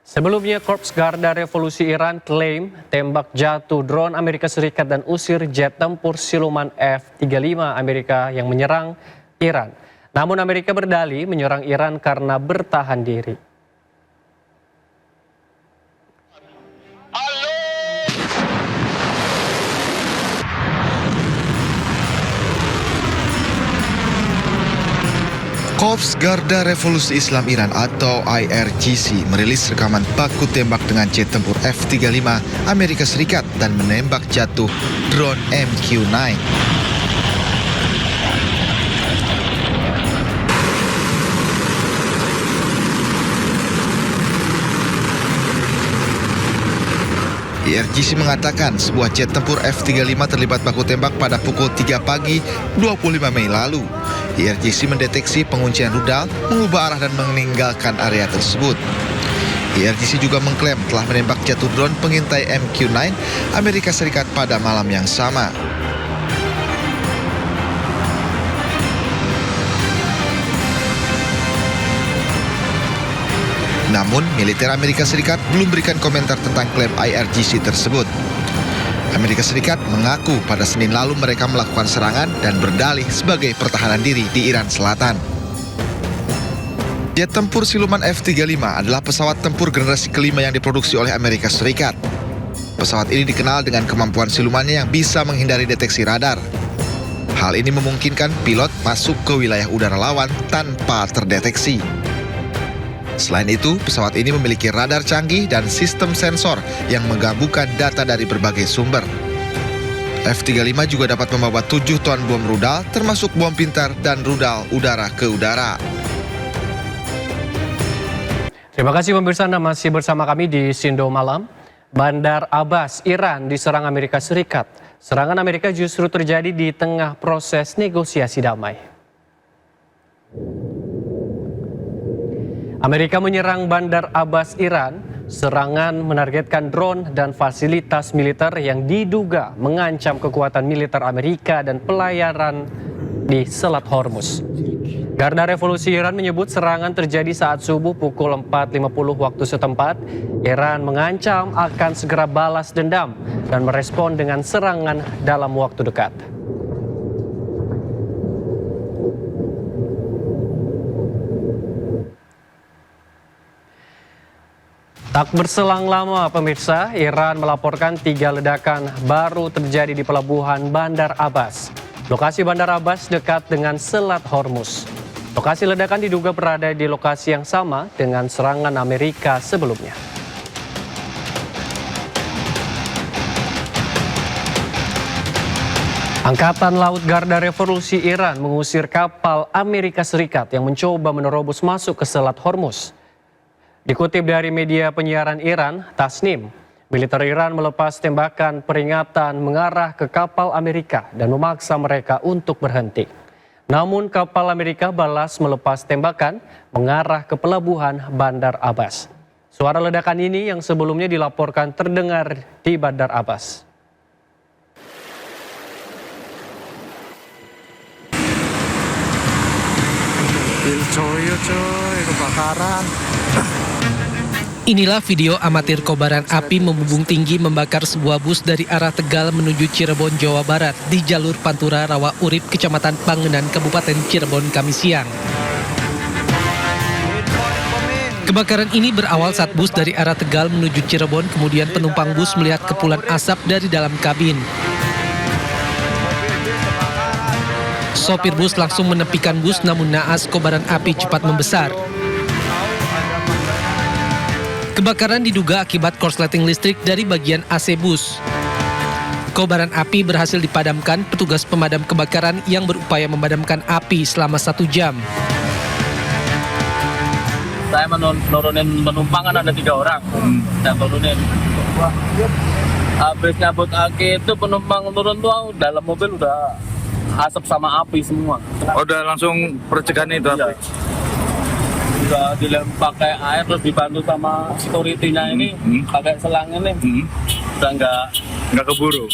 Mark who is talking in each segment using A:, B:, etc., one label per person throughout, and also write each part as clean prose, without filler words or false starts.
A: Sebelumnya, Korps Garda Revolusi Iran klaim tembak jatuh drone Amerika Serikat dan usir jet tempur siluman F-35 Amerika yang menyerang Iran. Namun Amerika berdalih menyerang Iran karena bertahan diri.
B: Korps Garda Revolusi Islam Iran atau IRGC merilis rekaman baku tembak dengan jet tempur F-35 Amerika Serikat dan menembak jatuh drone MQ-9. IRGC mengatakan sebuah jet tempur F-35 terlibat baku tembak pada pukul 3 pagi 25 Mei lalu. IRGC mendeteksi penguncian rudal, mengubah arah dan meninggalkan area tersebut. IRGC juga mengklaim telah menembak jatuh drone pengintai MQ-9 Amerika Serikat pada malam yang sama. Namun, militer Amerika Serikat belum berikan komentar tentang klaim IRGC tersebut. Amerika Serikat mengaku pada Senin lalu mereka melakukan serangan dan berdalih sebagai pertahanan diri di Iran Selatan. Jet tempur siluman F-35 adalah pesawat tempur generasi kelima yang diproduksi oleh Amerika Serikat. Pesawat ini dikenal dengan kemampuan silumannya yang bisa menghindari deteksi radar. Hal ini memungkinkan pilot masuk ke wilayah udara lawan tanpa terdeteksi. Selain itu, pesawat ini memiliki radar canggih dan sistem sensor yang menggabungkan data dari berbagai sumber. F-35 juga dapat membawa 7 ton bom rudal, termasuk bom pintar dan rudal udara ke udara.
A: Terima kasih pemirsa, Anda masih bersama kami di Sindo Malam. Bandar Abbas, Iran diserang Amerika Serikat. Serangan Amerika justru terjadi di tengah proses negosiasi damai. Amerika menyerang Bandar Abbas, Iran. Serangan menargetkan drone dan fasilitas militer yang diduga mengancam kekuatan militer Amerika dan pelayaran di Selat Hormuz. Garda Revolusi Iran menyebut serangan terjadi saat subuh pukul 4.50 waktu setempat. Iran mengancam akan segera balas dendam dan merespon dengan serangan dalam waktu dekat. Tak berselang lama pemirsa, Iran melaporkan 3 ledakan baru terjadi di pelabuhan Bandar Abbas. Lokasi Bandar Abbas dekat dengan Selat Hormuz. Lokasi ledakan diduga berada di lokasi yang sama dengan serangan Amerika sebelumnya. Angkatan Laut Garda Revolusi Iran mengusir kapal Amerika Serikat yang mencoba menerobos masuk ke Selat Hormuz. Dikutip dari media penyiaran Iran, Tasnim, militer Iran melepas tembakan peringatan mengarah ke kapal Amerika dan memaksa mereka untuk berhenti. Namun kapal Amerika balas melepas tembakan mengarah ke pelabuhan Bandar Abbas. Suara ledakan ini yang sebelumnya dilaporkan terdengar di Bandar Abbas.
C: Coy, kebakaran.
D: Inilah video amatir kobaran api membumbung tinggi membakar sebuah bus dari arah Tegal menuju Cirebon, Jawa Barat di jalur Pantura Rawa Urip, Kecamatan Pangenan, Kabupaten Cirebon, Kamis siang. Kebakaran ini berawal saat bus dari arah Tegal menuju Cirebon, kemudian penumpang bus melihat kepulan asap dari dalam kabin. Sopir bus langsung menepikan bus, namun naas kobaran api cepat membesar. Kebakaran diduga akibat korsleting listrik dari bagian AC bus. Kobaran api berhasil dipadamkan petugas pemadam kebakaran yang berupaya memadamkan api selama 1 jam.
E: Saya menurunin penumpang, kan ada 3 orang. Saya turunin. Habis nyabut aki itu penumpang turun tuh, dalam mobil udah asap sama api semua.
C: Udah langsung percikan itu api.
E: Udah dilempar pakai air, terus dibantu sama security-nya ini pakai selang ini. Udah nggak
C: keburu.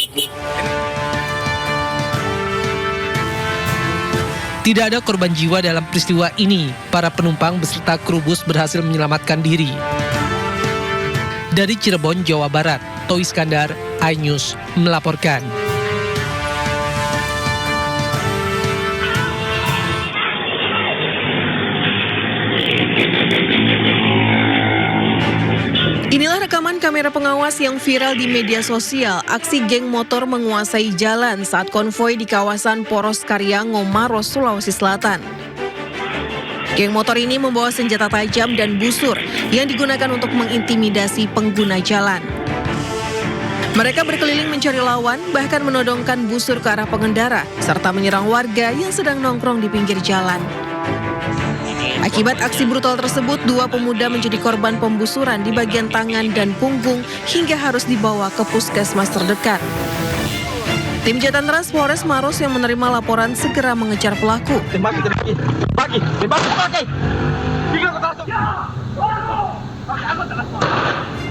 D: Tidak ada korban jiwa dalam peristiwa ini. Para penumpang beserta kru bus berhasil menyelamatkan diri. Dari Cirebon, Jawa Barat, Toi Iskandar, iNews melaporkan.
F: Inilah rekaman kamera pengawas yang viral di media sosial. Aksi geng motor menguasai jalan saat konvoi di kawasan Poros Karyango, Maros, Sulawesi Selatan. Geng motor ini membawa senjata tajam dan busur yang digunakan untuk mengintimidasi pengguna jalan. Mereka berkeliling mencari lawan, bahkan menodongkan busur ke arah pengendara, serta menyerang warga yang sedang nongkrong di pinggir jalan. Akibat aksi brutal tersebut, 2 pemuda menjadi korban pembusuran di bagian tangan dan punggung hingga harus dibawa ke puskesmas terdekat. Tim Jatan Ras Polres Maros yang menerima laporan segera mengejar pelaku.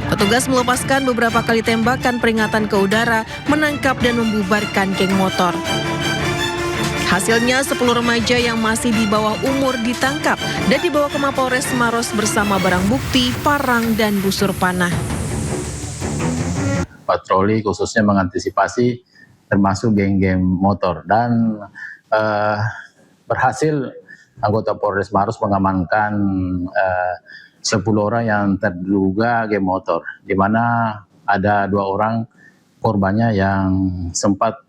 F: Petugas melepaskan beberapa kali tembakan peringatan ke udara, menangkap dan membubarkan geng motor. Hasilnya 10 remaja yang masih di bawah umur ditangkap dan dibawa ke Mapolres Maros bersama barang bukti, parang, dan busur panah.
G: Patroli khususnya mengantisipasi termasuk geng-geng motor dan berhasil anggota Polres Maros mengamankan 10 orang yang terduga geng motor, di mana ada 2 orang korbannya yang sempat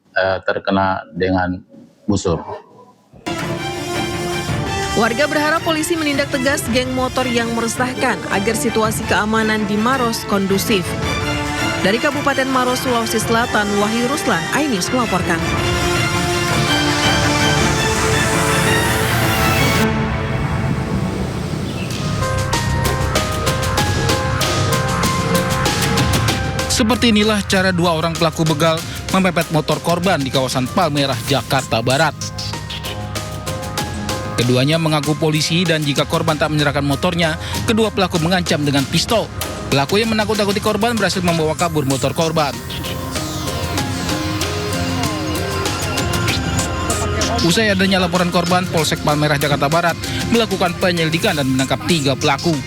G: terkena dengan busur.
F: Warga berharap polisi menindak tegas geng motor yang meresahkan agar situasi keamanan di Maros kondusif. Dari Kabupaten Maros, Sulawesi Selatan, Wahyu Ruslan, iNews melaporkan.
H: Seperti inilah cara 2 orang pelaku begal memepet motor korban di kawasan Palmerah, Jakarta Barat. Keduanya mengaku polisi dan jika korban tak menyerahkan motornya, kedua pelaku mengancam dengan pistol. Pelaku yang menakut-nakuti korban berhasil membawa kabur motor korban. Usai adanya laporan korban, Polsek Palmerah, Jakarta Barat melakukan penyelidikan dan menangkap 3 pelaku.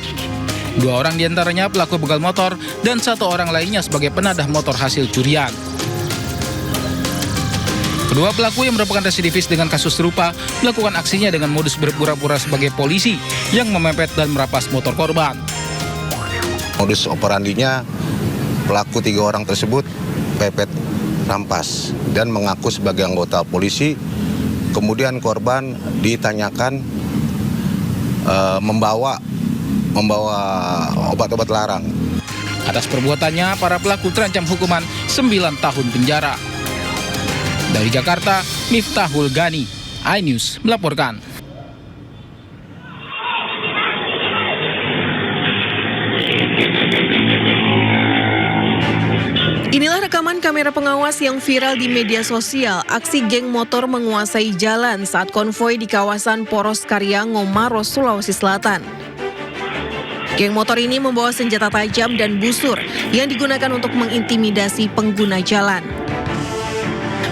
H: 2 orang diantaranya pelaku begal motor dan 1 orang lainnya sebagai penadah motor hasil curian. Kedua pelaku yang merupakan residivis dengan kasus serupa melakukan aksinya dengan modus berpura-pura sebagai polisi yang memepet dan merampas motor korban.
I: Modus operandinya pelaku 3 orang tersebut pepet rampas dan mengaku sebagai anggota polisi. Kemudian korban ditanyakan membawa obat-obat larang.
H: Atas perbuatannya, para pelaku terancam hukuman 9 tahun penjara. Dari Jakarta, Miftahul Gani, iNews melaporkan.
F: Inilah rekaman kamera pengawas yang viral di media sosial. Aksi geng motor menguasai jalan saat konvoi di kawasan Poros Karyango, Maros, Sulawesi Selatan. Geng motor ini membawa senjata tajam dan busur yang digunakan untuk mengintimidasi pengguna jalan.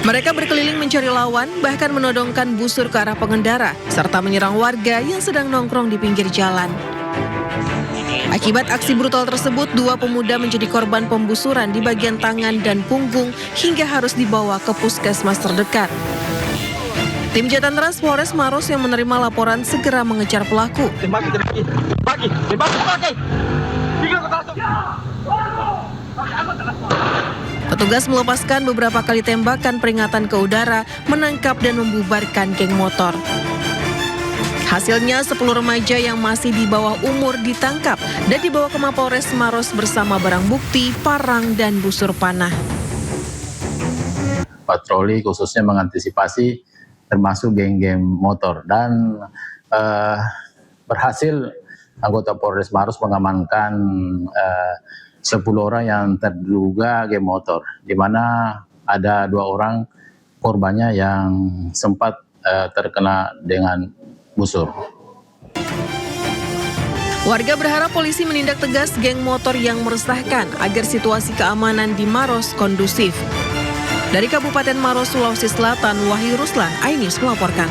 F: Mereka berkeliling mencari lawan, bahkan menodongkan busur ke arah pengendara, serta menyerang warga yang sedang nongkrong di pinggir jalan. Akibat aksi brutal tersebut, 2 pemuda menjadi korban pembusuran di bagian tangan dan punggung hingga harus dibawa ke puskesmas terdekat. Tim Jatan Ras Polres Maros yang menerima laporan segera mengejar pelaku. Petugas melepaskan beberapa kali tembakan peringatan ke udara, menangkap dan membubarkan geng motor. Hasilnya 10 remaja yang masih di bawah umur ditangkap dan dibawa ke Mapolres Maros bersama barang bukti, parang, dan busur panah.
G: Patroli khususnya mengantisipasi termasuk geng-geng motor dan berhasil anggota Polres Maros mengamankan 10 orang yang terduga geng motor, di mana ada 2 orang korbannya yang sempat terkena dengan busur.
F: Warga berharap polisi menindak tegas geng motor yang meresahkan agar situasi keamanan di Maros kondusif. Dari Kabupaten Maros, Sulawesi Selatan, Wahyu Ruslan, iNews melaporkan.